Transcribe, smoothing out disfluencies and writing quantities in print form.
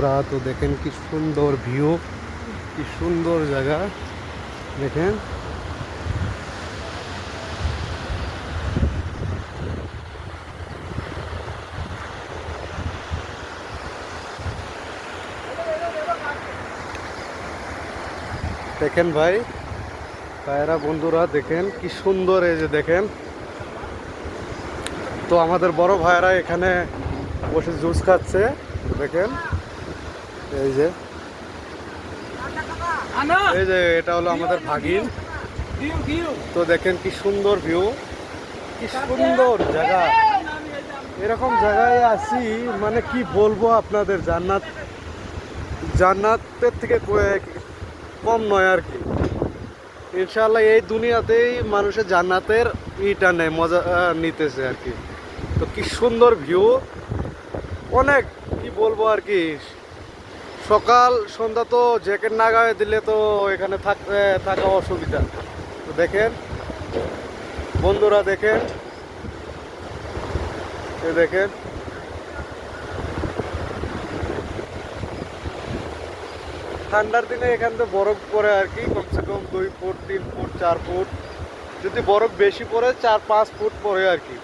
তো দেখেন কি সুন্দর ভিউ, কি সুন্দর জায়গা দেখেন। দেখেন ভাইরা বন্ধুরা দেখেন কি সুন্দর, এই যে দেখেন। তো আমাদের বড় ভাইরা এখানে বসে জুস খাচ্ছে দেখেন। এই যে এটা হলো আমাদের ভাগিন। তো দেখেন কি সুন্দর ভিউ, কি সুন্দর জায়গা। এরকম জায়গায় আছি মানে কি বলবো আপনাদের, জান্নাতের থেকে কম নয় আর কি। ইনশাআল্লাহ এই দুনিয়াতেই মানুষের জান্নাতের ইটা নেয়, মজা নিতেছে আর কি। তো কি সুন্দর ভিউ, অনেক কি বলবো আর কি। সকাল সন্ধ্যা তো জ্যাকেট না গায়ে দিলে তো এখানে থাকা অসুবিধা। তো দেখেন বন্ধুরা দেখেন, দেখেন ঠান্ডার দিনে এখান থেকে বরফ পড়ে আর কি, কমসে কম 2 ফুট 3 ফুট 4 ফুট, যদি বরফ বেশি পড়ে 4-5 ফুট পড়ে আর কি।